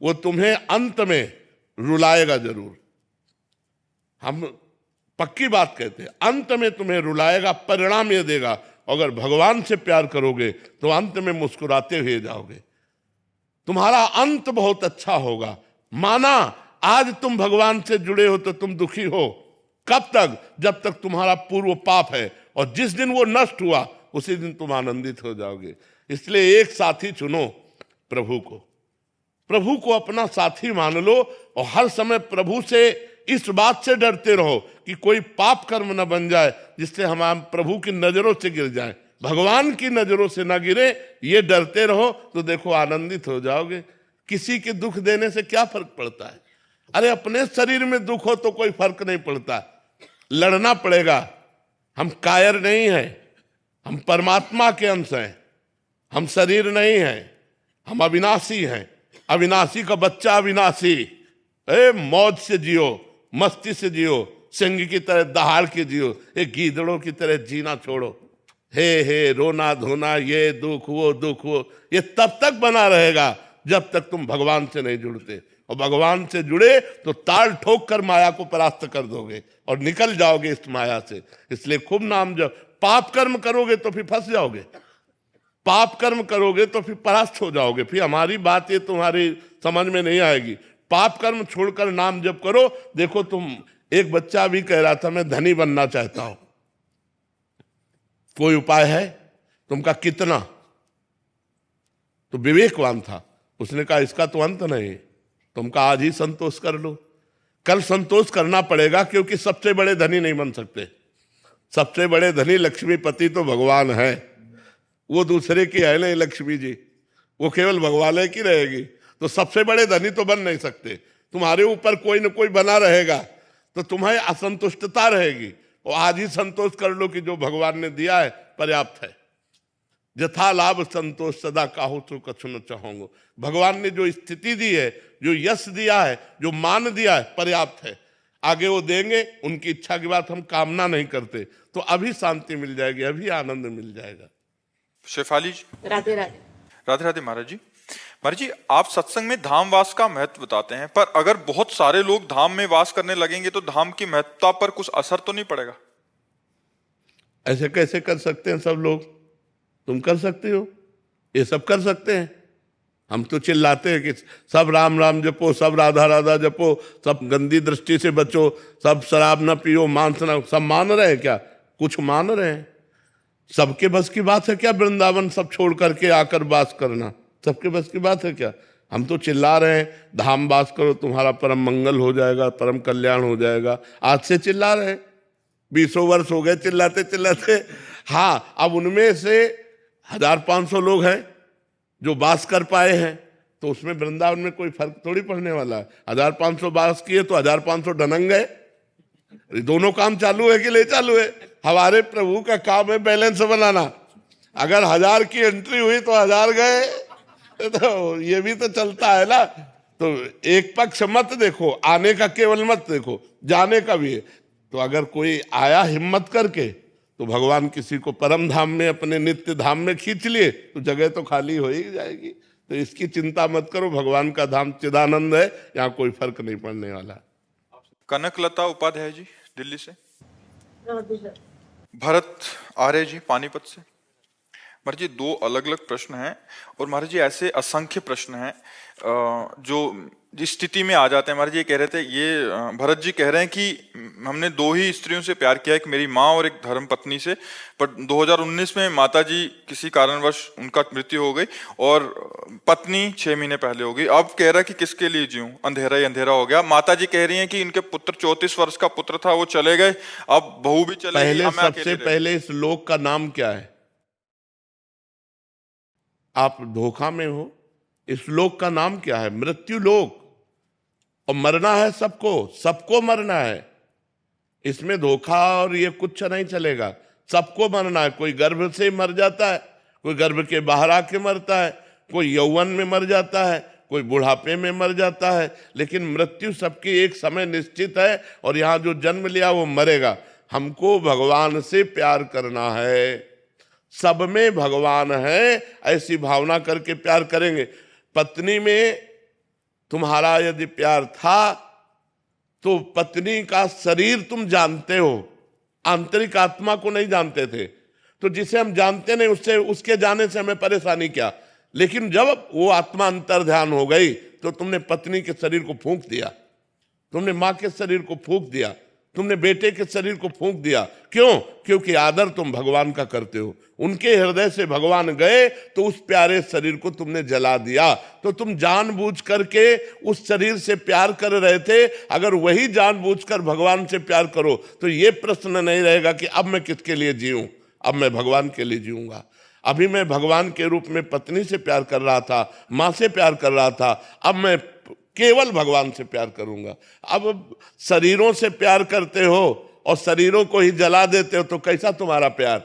वो तुम्हें अंत में रुलाएगा जरूर। हम पक्की बात कहते हैं, अंत में तुम्हें रुलाएगा, परिणाम ये देगा। अगर भगवान से प्यार करोगे तो अंत में मुस्कुराते हुए जाओगे, तुम्हारा अंत बहुत अच्छा होगा। माना आज तुम भगवान से जुड़े हो तो तुम दुखी हो, कब तक? जब तक तुम्हारा पूर्व पाप है, और जिस दिन वो नष्ट हुआ उसी दिन तुम आनंदित हो जाओगे। इसलिए एक साथी चुनो, प्रभु को। प्रभु को अपना साथी मान लो और हर समय प्रभु से इस बात से डरते रहो कि कोई पाप कर्म न बन जाए जिससे हम प्रभु की नजरों से गिर जाए, भगवान की नजरों से ना गिरे। ये डरते रहो तो देखो आनंदित हो जाओगे। किसी के दुख देने से क्या फर्क पड़ता है? अरे अपने शरीर में दुख हो तो कोई फर्क नहीं पड़ता, लड़ना पड़ेगा। हम कायर नहीं हैं, हम परमात्मा के अंश हैं, हम शरीर नहीं हैं, हम अविनाशी हैं। अविनाशी का बच्चा अविनाशी। मौज से जियो, मस्ती से जियो, सिंह की तरह दहाड़ के जियो, एक गीदड़ों की तरह जीना छोड़ो। हे रोना धोना, ये दुख वो, ये तब तक बना रहेगा जब तक तुम भगवान से नहीं जुड़ते। और भगवान से जुड़े तो ताल ठोक कर माया को परास्त कर दोगे और निकल जाओगे इस माया से। इसलिए खूब नाम जब पाप कर्म करोगे तो फिर फंस जाओगे, पाप कर्म करोगे तो फिर परास्त हो जाओगे। फिर हमारी बात ये तुम्हारी समझ में नहीं आएगी। पाप कर्म छोड़कर नाम जप करो। देखो तुम, एक बच्चा भी कह रहा था मैं धनी बनना चाहता हूं, कोई उपाय है? तुमका कितना? तो विवेकवान था, उसने कहा इसका तो अंत नहीं, तुमका आज ही संतोष कर लो। कल संतोष करना पड़ेगा, क्योंकि सबसे बड़े धनी नहीं बन सकते। सबसे बड़े धनी लक्ष्मीपति तो भगवान है, वो दूसरे की है नहीं लक्ष्मी जी, वो केवल भगवान की रहेगी। तो सबसे बड़े धनी तो बन नहीं सकते। तुम्हारे ऊपर कोई न कोई बना रहेगा तो तुम्हें असंतुष्टता रहेगी। और आज ही संतोष कर लो कि जो भगवान ने दिया है पर्याप्त है। यथा लाभ संतोष सदा काहू तो कछु न चाहूंगा। भगवान ने जो स्थिति दी है, जो यश दिया है, जो मान दिया है, पर्याप्त है। आगे वो देंगे, उनकी इच्छा की बात हम कामना नहीं करते। तो अभी शांति मिल जाएगी, अभी आनंद मिल जाएगा। शेफाली जी। राधे राधे। राधे राधे महाराज जी। महाराज जी, आप सत्संग में धाम वास का महत्व बताते हैं, पर अगर बहुत सारे लोग धाम में वास करने लगेंगे तो धाम की महत्ता पर कुछ असर तो नहीं पड़ेगा? ऐसे कैसे कर सकते हैं सब लोग? तुम कर सकते हो, ये सब कर सकते हैं। हम तो चिल्लाते हैं कि सब राम राम जपो, सब राधा राधा जपो, सब गंदी दृष्टि से बचो, सब शराब न पियो, मांस न। सब मान रहे हैं क्या? कुछ मान रहे हैं? सबके बस की बात है क्या वृंदावन सब छोड़ करके आकर वास करना? सबके बस की बात है क्या? हम तो चिल्ला रहे हैं धाम वास करो, तुम्हारा परम मंगल हो जाएगा, परम कल्याण हो जाएगा। आज से चिल्ला रहे हैं, 20 वर्ष हो गए चिल्लाते चिल्लाते। हाँ, अब उनमें से 1500 लोग हैं जो वास कर पाए हैं, तो उसमें वृंदावन में कोई फर्क थोड़ी पड़ने वाला है। 1500 वास किए तो 1500 ढनंग गए। दोनों काम चालू है कि नहीं चालू है? हमारे प्रभु का काम है बैलेंस बनाना। अगर 1000 की एंट्री हुई तो 1000 गए, तो ये भी तो चलता है ना। तो एक पक्ष मत देखो, आने का केवल मत देखो, जाने का भी है। तो अगर कोई आया हिम्मत करके तो भगवान किसी को परम धाम में, अपने नित्य धाम में खींच लिए तो जगह तो खाली हो ही जाएगी। तो इसकी चिंता मत करो, भगवान का धाम चिदानंद है, यहाँ कोई फर्क नहीं पड़ने वाला। कनकलता उपाध्याय जी दिल्ली से। राधे राधे। भरत आर्य जी पानीपत से। महाराज जी, 2 अलग अलग प्रश्न हैं, और महाराज जी ऐसे असंख्य प्रश्न हैं जो जिस स्थिति में आ जाते हैं। महाराज जी कह रहे थे, ये भरत जी कह रहे हैं कि हमने 2 ही स्त्रियों से प्यार किया, एक मेरी माँ और एक धर्म पत्नी से, पर 2019 में माता जी किसी कारणवश उनका मृत्यु हो गई और पत्नी 6 महीने पहले हो गई। अब कह रहा है कि किसके लिए जीऊं, अंधेरा ही अंधेरा हो गया। माता जी कह रही हैं कि इनके पुत्र 34 वर्ष का पुत्र था, वो चले गए, अब बहू भी चले गई। पहले सबसे पहले इस लोक का नाम क्या है? आप धोखा में हो। इस लोक का नाम क्या है? मृत्यु लोक। और मरना है सबको, सबको मरना है। इसमें धोखा और ये कुछ नहीं चलेगा। सबको मरना है। कोई गर्भ से मर जाता है, कोई गर्भ के बाहर आके मरता है, कोई यौवन में मर जाता है, कोई बुढ़ापे में मर जाता है, लेकिन मृत्यु सबकी एक समय निश्चित है। और यहाँ जो जन्म लिया वो मरेगा। हमको भगवान से प्यार करना है, सब में भगवान है, ऐसी भावना करके प्यार करेंगे। पत्नी में तुम्हारा यदि प्यार था तो पत्नी का शरीर तुम जानते हो, आंतरिक आत्मा को नहीं जानते थे। तो जिसे हम जानते नहीं उससे उसके जाने से हमें परेशानी क्या। लेकिन जब वो आत्मा अंतर ध्यान हो गई तो तुमने पत्नी के शरीर को फूंक दिया, तुमने माँ के शरीर को फूंक दिया, तुमने बेटे के शरीर को फूंक दिया। क्यों? क्योंकि आदर तुम भगवान का करते हो। उनके हृदय से भगवान गए तो उस प्यारे शरीर को तुमने जला दिया। तो तुम जानबूझ करके उस शरीर से प्यार कर रहे थे। अगर वही जानबूझकर भगवान से प्यार करो तो ये प्रश्न नहीं रहेगा कि अब मैं किसके लिए जीऊं, अब मैं भगवान के लिए जीऊंगा। अभी मैं भगवान के रूप में पत्नी से प्यार कर रहा था, माँ से प्यार कर रहा था, अब मैं केवल भगवान से प्यार करूंगा। अब शरीरों से प्यार करते हो और शरीरों को ही जला देते हो तो कैसा तुम्हारा प्यार?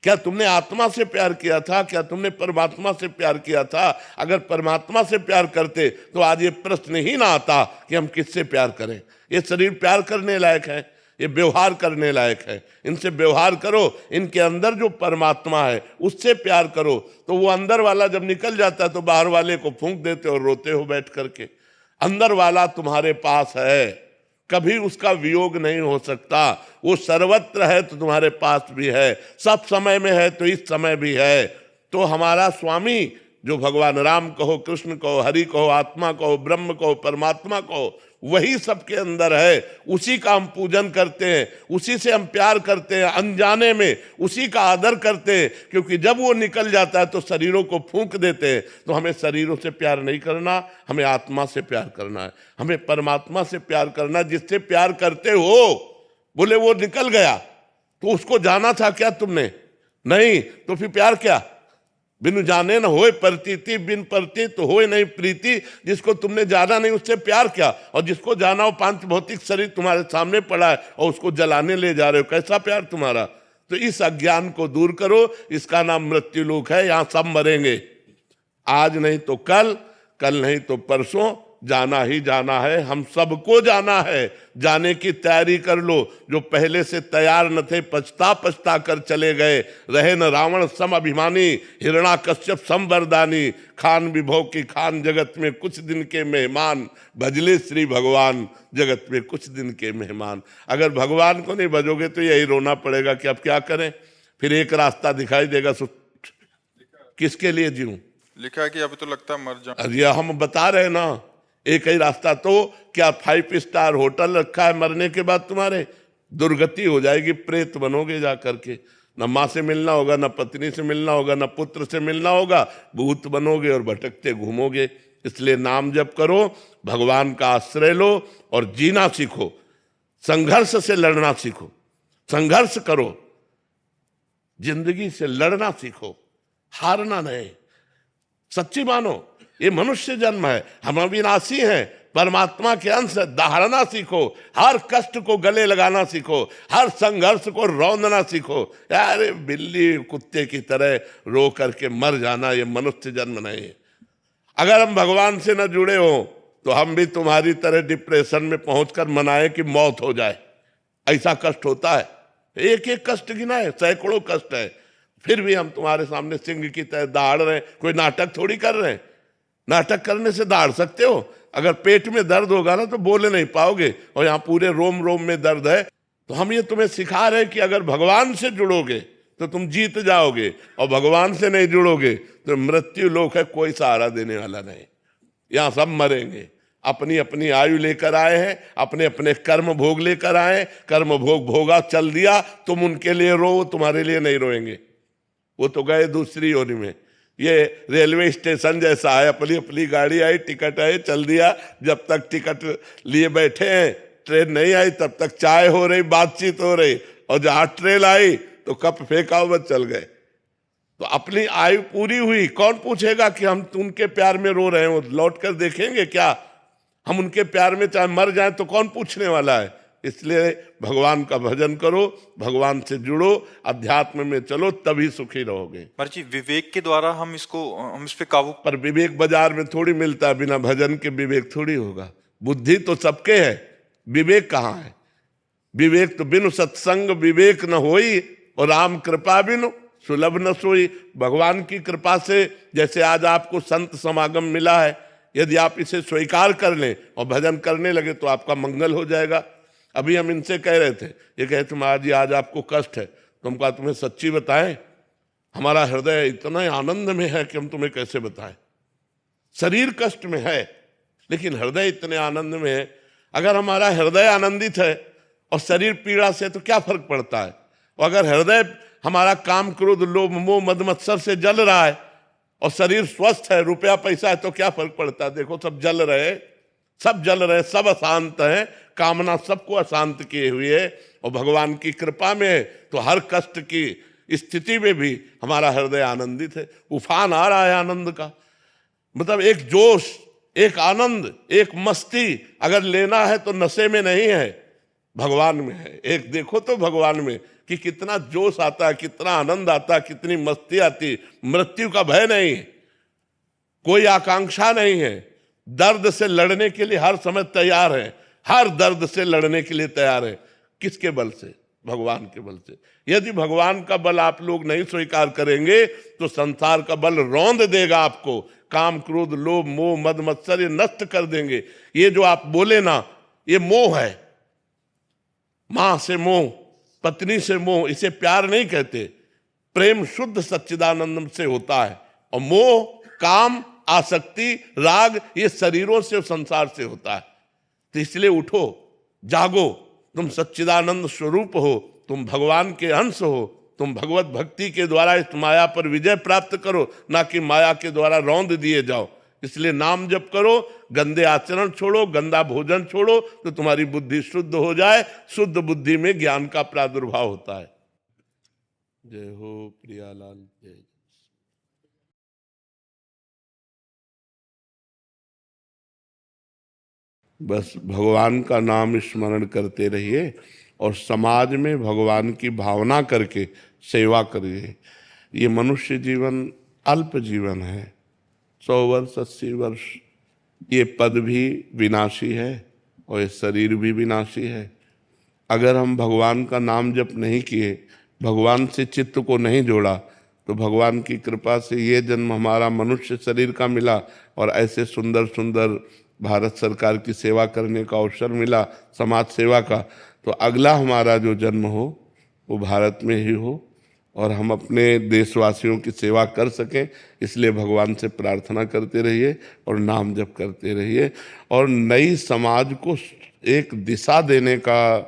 क्या तुमने आत्मा से प्यार किया था? क्या तुमने परमात्मा से प्यार किया था? अगर परमात्मा से प्यार करते तो आज ये प्रश्न ही ना आता कि हम किससे प्यार करें। ये शरीर प्यार करने लायक है, ये व्यवहार करने लायक है। इनसे व्यवहार करो, इनके अंदर जो परमात्मा है उससे प्यार करो। तो वो अंदर वाला जब निकल जाता है तो बाहर वाले को फूंक देते हो, रोते हो बैठ करके। अंदर वाला तुम्हारे पास है, कभी उसका वियोग नहीं हो सकता। वो सर्वत्र है तो तुम्हारे पास भी है, सब समय में है तो इस समय भी है। तो हमारा स्वामी जो भगवान राम कहो, कृष्ण कहो, हरि कहो, आत्मा कहो, ब्रह्म कहो, परमात्मा कहो, वही सबके अंदर है। उसी का हम पूजन करते हैं, उसी से हम प्यार करते हैं, अनजाने में उसी का आदर करते हैं। क्योंकि जब वो निकल जाता है तो शरीरों को फूंक देते हैं। तो हमें शरीरों से प्यार नहीं करना, हमें आत्मा से प्यार करना है, हमें परमात्मा से प्यार करना। जिससे प्यार करते हो, बोले वो निकल गया तो उसको जाना था क्या तुमने? नहीं, तो फिर प्यार क्या? बिनु जाने न होए प्रतीति, बिन प्रतीत तो होए नहीं प्रीति। जिसको तुमने जाना नहीं उससे प्यार क्या? और जिसको जाना हो पांच भौतिक शरीर तुम्हारे सामने पड़ा है और उसको जलाने ले जा रहे हो, कैसा प्यार तुम्हारा? तो इस अज्ञान को दूर करो। इसका नाम मृत्यु लोक है। यहां सब मरेंगे, आज नहीं तो कल, कल नहीं तो परसों, जाना ही जाना है। हम सबको जाना है, जाने की तैयारी कर लो। जो पहले से तैयार न थे पछता पछता कर चले गए। रहे न रावण सम अभिमानी, हिरणाकश्यप सम वरदानी। खान विभव की खान, जगत में कुछ दिन के मेहमान। भजले श्री भगवान, जगत में कुछ दिन के मेहमान। अगर भगवान को नहीं भजोगे तो यही रोना पड़ेगा कि अब क्या करें। फिर एक रास्ता दिखाई देगा, किसके लिए जीऊं? लिखा है कि अभी तो लगता है मर जाऊं। अरे हम बता रहे हैं ना, एक ही रास्ता। तो क्या 5 स्टार होटल रखा है? मरने के बाद तुम्हारे दुर्गति हो जाएगी, प्रेत बनोगे जा करके। न माँ से मिलना होगा, न पत्नी से मिलना होगा, न पुत्र से मिलना होगा, भूत बनोगे और भटकते घूमोगे। इसलिए नाम जप करो, भगवान का आश्रय लो और जीना सीखो। संघर्ष से लड़ना सीखो, संघर्ष करो, जिंदगी से लड़ना सीखो, हारना नहीं। सच्ची मानो, ये मनुष्य जन्म है, हम अविनाशी हैं, परमात्मा के अंश। दहाड़ना सीखो, हर कष्ट को गले लगाना सीखो, हर संघर्ष को रौंदना सीखो। यार बिल्ली कुत्ते की तरह रो करके मर जाना ये मनुष्य जन्म नहीं है। अगर हम भगवान से न जुड़े हो तो हम भी तुम्हारी तरह डिप्रेशन में पहुंचकर मनाए कि मौत हो जाए। ऐसा कष्ट होता है, एक एक कष्ट गिना है, सैकड़ों कष्ट है। फिर भी हम तुम्हारे सामने सिंह की तरह दहाड़ रहे हैं। कोई नाटक थोड़ी कर रहे हैं। नाटक करने से दहाड़ सकते हो? अगर पेट में दर्द होगा ना तो बोले नहीं पाओगे, और यहाँ पूरे रोम रोम में दर्द है। तो हम ये तुम्हें सिखा रहे हैं कि अगर भगवान से जुड़ोगे तो तुम जीत जाओगे, और भगवान से नहीं जुड़ोगे तो मृत्यु लोक है, कोई सहारा देने वाला नहीं। यहाँ सब मरेंगे। अपनी अपनी आयु लेकर आए हैं, अपने अपने कर्म भोग लेकर आए। कर्म भोग भोगा, चल दिया, तुम उनके लिए रो, तुम्हारे लिए नहीं रोएंगे। वो तो गए दूसरी योनि में। ये रेलवे स्टेशन जैसा है, अपनी अपनी गाड़ी आई, टिकट आई, चल दिया। जब तक टिकट लिए बैठे हैं, ट्रेन नहीं आई, तब तक चाय हो रही, बातचीत हो रही, और जहां ट्रेन आई तो कप फेंका बस चल गए। तो अपनी आयु पूरी हुई, कौन पूछेगा कि हम उनके प्यार में रो रहे हैं? वो लौट कर देखेंगे क्या हम उनके प्यार में चाहे मर जाएं? तो कौन पूछने वाला है? इसलिए भगवान का भजन करो, भगवान से जुड़ो, अध्यात्म में चलो, तभी सुखी रहोगे। महाराज जी, विवेक के द्वारा हम इस पे काबू। पर विवेक बाजार में थोड़ी मिलता है, बिना भजन के विवेक थोड़ी होगा। बुद्धि तो सबके है, विवेक कहाँ है? विवेक तो बिनु सत्संग विवेक न होई, और राम कृपा बिनु सुलभ न सोई। भगवान की कृपा से जैसे आज आपको संत समागम मिला है, यदि आप इसे स्वीकार कर लें और भजन करने लगे तो आपका मंगल हो जाएगा। अभी हम इनसे कह रहे थे, ये कहे थे महाराज जी आज आपको कष्ट है, तो हम कहा तुम्हें सच्ची बताएं, हमारा हृदय इतना आनंद में है कि हम तुम्हें कैसे बताएं। शरीर कष्ट में है लेकिन हृदय इतने आनंद में है। अगर हमारा हृदय आनंदित है और शरीर पीड़ा से, तो क्या फर्क पड़ता है? और अगर हृदय हमारा काम क्रोध लोभ मोह मद मत्सर से जल रहा है और शरीर स्वस्थ है, रुपया पैसा है, तो क्या फर्क पड़ता है? देखो सब जल रहे, सब जल रहे, सब अशांत है, कामना सबको अशांत किए हुए है। और भगवान की कृपा में तो हर कष्ट की स्थिति में भी हमारा हृदय आनंदित है। उफान आ रहा है आनंद का, मतलब एक जोश, एक आनंद, एक मस्ती अगर लेना है तो नशे में नहीं है, भगवान में है। एक देखो तो भगवान में कि कितना जोश आता है, कितना आनंद आता है, कितनी मस्ती आती। मृत्यु का भय नहीं, कोई आकांक्षा नहीं है, दर्द से लड़ने के लिए हर समय तैयार है, हर दर्द से लड़ने के लिए तैयार है। किसके बल से? भगवान के बल से। यदि भगवान का बल आप लोग नहीं स्वीकार करेंगे तो संसार का बल रौंद देगा आपको। काम क्रोध लोभ मोह मद मत्सर ये नष्ट कर देंगे। ये जो आप बोले ना, ये मोह है, मां से मोह, पत्नी से मोह, इसे प्यार नहीं कहते। प्रेम शुद्ध सच्चिदानंद से होता है और मोह काम आसक्ति राग ये शरीरों से संसार से होता है। तो इसलिए उठो, जागो, तुम सच्चिदानंद स्वरूप हो, तुम भगवान के अंश हो, तुम भगवत भक्ति के द्वारा इस माया पर विजय प्राप्त करो, ना कि माया के द्वारा रौंद दिए जाओ। इसलिए नाम जप करो, गंदे आचरण छोड़ो, गंदा भोजन छोड़ो, तो तुम्हारी बुद्धि शुद्ध हो जाए। शुद्ध बुद्धि में ज्ञान का प्रादुर्भाव होता है। जय हो प्रियालाल, जय। बस भगवान का नाम स्मरण करते रहिए और समाज में भगवान की भावना करके सेवा करिए। ये मनुष्य जीवन अल्प जीवन है, 100 वर्ष 80 वर्ष। ये पद भी विनाशी है और ये शरीर भी विनाशी है। अगर हम भगवान का नाम जप नहीं किए, भगवान से चित्त को नहीं जोड़ा, तो भगवान की कृपा से ये जन्म हमारा मनुष्य शरीर का मिला और ऐसे सुंदर सुंदर भारत सरकार की सेवा करने का अवसर मिला, समाज सेवा का, तो अगला हमारा जो जन्म हो वो भारत में ही हो और हम अपने देशवासियों की सेवा कर सकें। इसलिए भगवान से प्रार्थना करते रहिए और नाम जप करते रहिए और नई समाज को एक दिशा देने का,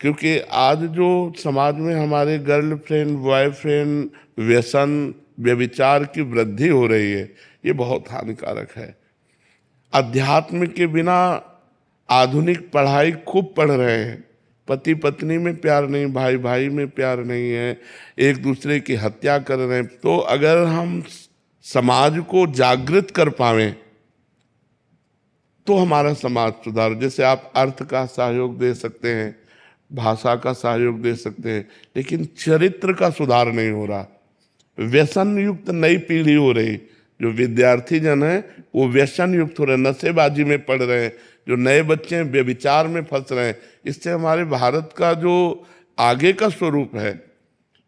क्योंकि आज जो समाज में हमारे गर्लफ्रेंड बॉयफ्रेंड व्यसन व्यभिचार की वृद्धि हो रही है, ये बहुत हानिकारक है। अध्यात्म के बिना आधुनिक पढ़ाई खूब पढ़ रहे हैं, पति पत्नी में प्यार नहीं, भाई भाई में प्यार नहीं है, एक दूसरे की हत्या कर रहे हैं। तो अगर हम समाज को जागृत कर पावें तो हमारा समाज सुधार। जैसे आप अर्थ का सहयोग दे सकते हैं, भाषा का सहयोग दे सकते हैं, लेकिन चरित्र का सुधार नहीं हो रहा। व्यसन युक्त नई पीढ़ी हो रही, जो विद्यार्थी जन है वो व्यसन युक्त हो रहे, नशेबाजी में पड़ रहे हैं। जो नए बच्चे हैं व्यभिचार में फंस रहे हैं। इससे हमारे भारत का जो आगे का स्वरूप है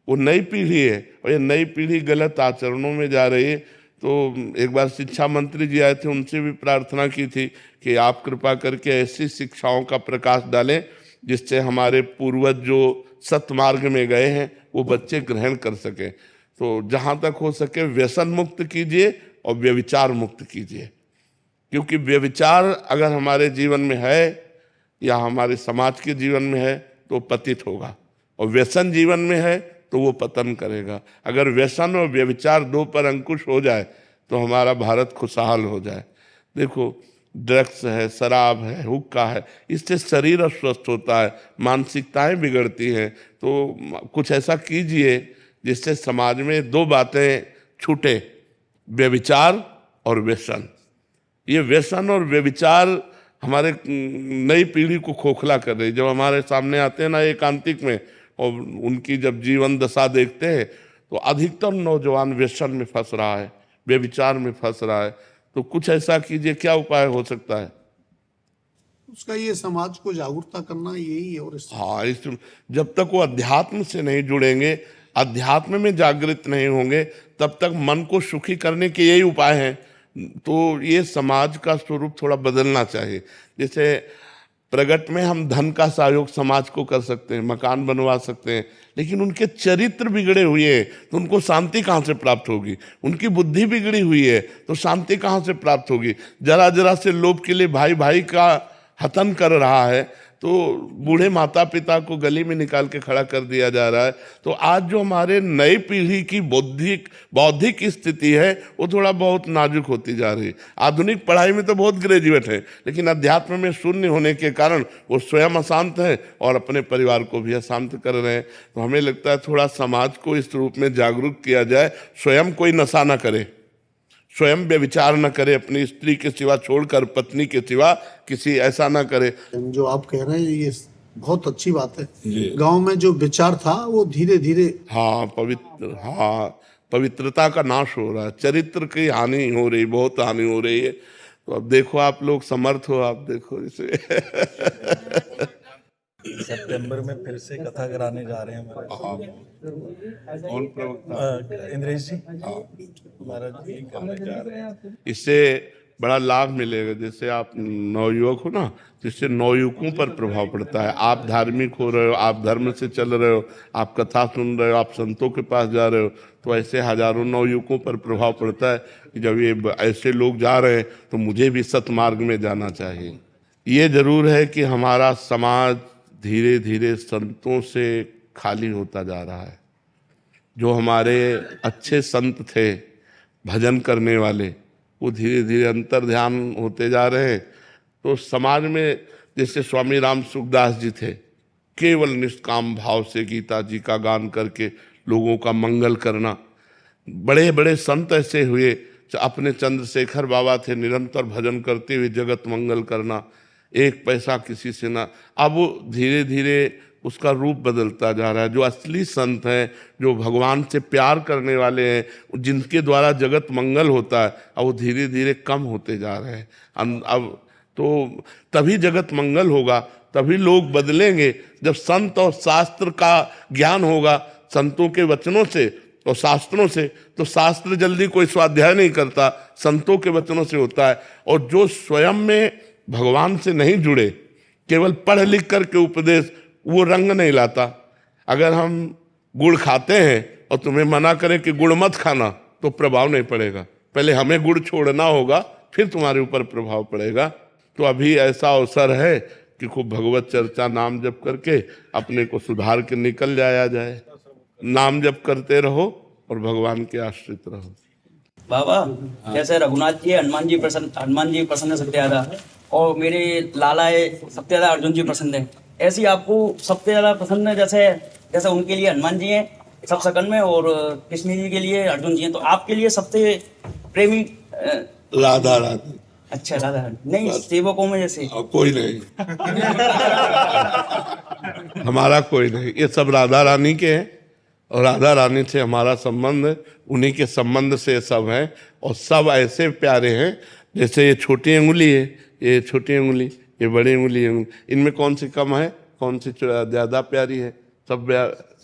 वो नई पीढ़ी है और ये नई पीढ़ी गलत आचरणों में जा रही है। तो एक बार शिक्षा मंत्री जी आए थे, उनसे भी प्रार्थना की थी कि आप कृपा करके ऐसी शिक्षाओं का प्रकाश डालें जिससे हमारे पूर्वज जो सतमार्ग में गए हैं वो बच्चे ग्रहण कर सकें। तो जहाँ तक हो सके व्यसन मुक्त कीजिए और व्यभिचार मुक्त कीजिए, क्योंकि व्यभिचार अगर हमारे जीवन में है या हमारे समाज के जीवन में है तो पतित होगा, और व्यसन जीवन में है तो वो पतन करेगा। अगर व्यसन और व्यभिचार दो पर अंकुश हो जाए तो हमारा भारत खुशहाल हो जाए। देखो ड्रग्स है, शराब है, हुक्का है, इससे शरीर अस्वस्थ होता है, मानसिकताएं बिगड़ती हैं। तो कुछ ऐसा कीजिए जिससे समाज में दो बातें छूटे, व्यभिचार और व्यसन। ये व्यसन और व्यभिचार हमारे नई पीढ़ी को खोखला कर रही। जब हमारे सामने आते हैं ना एकांतिक में और उनकी जब जीवन दशा देखते हैं तो अधिकतर नौजवान व्यसन में फंस रहा है, व्यभिचार में फंस रहा है। तो कुछ ऐसा कीजिए, क्या उपाय हो सकता है? उसका ये समाज को जागरूकता करना यही है। और हाँ, इस जब तक वो अध्यात्म से नहीं जुड़ेंगे, अध्यात्म में जागृत नहीं होंगे, तब तक मन को सुखी करने के यही उपाय हैं। तो ये समाज का स्वरूप थोड़ा बदलना चाहिए। जैसे प्रगट में हम धन का सहयोग समाज को कर सकते हैं, मकान बनवा सकते हैं, लेकिन उनके चरित्र बिगड़े हुए हैं तो उनको शांति कहाँ से प्राप्त होगी? उनकी बुद्धि बिगड़ी हुई है तो शांति कहाँ से प्राप्त होगी? जरा जरा से लोभ के लिए भाई भाई का हतन कर रहा है, तो बूढ़े माता पिता को गली में निकाल के खड़ा कर दिया जा रहा है। तो आज जो हमारे नई पीढ़ी की बौद्धिक स्थिति है वो थोड़ा बहुत नाजुक होती जा रही है। आधुनिक पढ़ाई में तो बहुत ग्रेजुएट है, लेकिन अध्यात्म में शून्य होने के कारण वो स्वयं अशांत है और अपने परिवार को भी अशांत कर रहे हैं। तो हमें लगता है थोड़ा समाज को इस रूप में जागरूक किया जाए, स्वयं कोई नशा न करे, स्वयं व्यभिचार न करे, अपनी स्त्री के सिवा छोड़कर पत्नी के सिवा किसी ऐसा ना करे। जो आप कह रहे हैं ये बहुत अच्छी बात है। गांव में जो विचार था वो धीरे धीरे पवित्रता का नाश हो रहा है, चरित्र की हानि हो रही, बहुत हानि हो रही है। तो अब देखो आप लोग समर्थ हो, आप देखो इसे सितंबर में फिर से कथा कराने जा रहे हैं कौन प्रवक्ता? इंद्रेश जी महाराज जी करने जा रहे हैं। इससे बड़ा लाभ मिलेगा। जैसे आप नवयुवक हो ना, तो इससे नवयुवकों पर प्रभाव पड़ता है। आप धार्मिक हो रहे हो, आप धर्म से चल रहे हो, आप कथा सुन रहे हो, आप संतों के पास जा रहे हो, तो ऐसे हजारों नवयुवकों पर प्रभाव पड़ता है कि जब ये ऐसे लोग जा रहे हैं तो मुझे भी सतमार्ग में जाना चाहिए। ये जरूर है कि हमारा समाज धीरे धीरे संतों से खाली होता जा रहा है। जो हमारे अच्छे संत थे भजन करने वाले, वो धीरे धीरे अंतर ध्यान होते जा रहे हैं। तो समाज में जैसे स्वामी राम सुखदास जी थे, केवल निष्काम भाव से गीता जी का गान करके लोगों का मंगल करना। बड़े बड़े संत ऐसे हुए, अपने चंद्रशेखर बाबा थे, निरंतर भजन करते हुए जगत मंगल करना, एक पैसा किसी से ना। अब वो धीरे धीरे उसका रूप बदलता जा रहा है। जो असली संत हैं, जो भगवान से प्यार करने वाले हैं, जिनके द्वारा जगत मंगल होता है, अब वो धीरे धीरे कम होते जा रहे हैं। अब तो तभी जगत मंगल होगा, तभी लोग बदलेंगे जब संत और शास्त्र का ज्ञान होगा, संतों के वचनों से और शास्त्रों से। तो शास्त्र जल्दी कोई स्वाध्याय नहीं करता, संतों के वचनों से होता है। और जो स्वयं में भगवान से नहीं जुड़े, केवल पढ़ लिख करके उपदेश, वो रंग नहीं लाता। अगर हम गुड़ खाते हैं और तुम्हें मना करें कि गुड़ मत खाना, तो प्रभाव नहीं पड़ेगा। पहले हमें गुड़ छोड़ना होगा, फिर तुम्हारे ऊपर प्रभाव पड़ेगा। तो अभी ऐसा अवसर है कि खूब भगवत चर्चा नाम जप करके अपने को सुधार के निकल जाया जाए। नाम जप करते रहो और भगवान के आश्रित रहो। बाबा जैसे रघुनाथ जी हनुमान जी पसंद है सबसे ज्यादा, और मेरे लाला है सबसे ज्यादा अर्जुन जी पसंद है। ऐसी आपको सबसे ज्यादा पसंद है? जैसे उनके लिए हनुमान जी हैं सब सकन में, और कृष्ण जी के लिए अर्जुन जी हैं, तो आपके लिए सबसे प्रेमी राधा रानी। अच्छा राधा नहीं, सेवकों में जैसे कोई नहीं हमारा कोई नहीं, ये सब राधा रानी के हैं और राधा रानी से हमारा संबंध है, उन्हीं के संबंध से सब है। और सब ऐसे प्यारे हैं, जैसे ये छोटी अंगुली है, ये छोटी अंगुली, ये बड़ी अंगुली है, इनमें कौन सी कम है, कौन सी ज्यादा प्यारी है? सब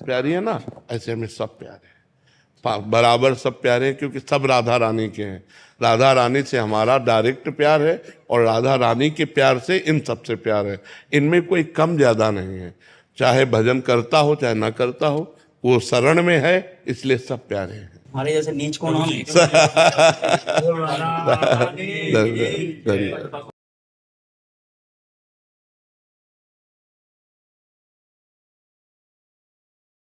प्यारी है ना। ऐसे में सब प्यारे हैं, बराबर सब प्यारे हैं, क्योंकि सब राधा रानी के हैं। राधा रानी से हमारा डायरेक्ट प्यार है और राधा रानी के प्यार से इन सबसे प्यार है। इनमें कोई कम ज्यादा नहीं है, चाहे भजन करता हो चाहे ना करता हो, वो शरण में है, इसलिए सब प्यारे हैं। हमारे जैसे नीच को नाम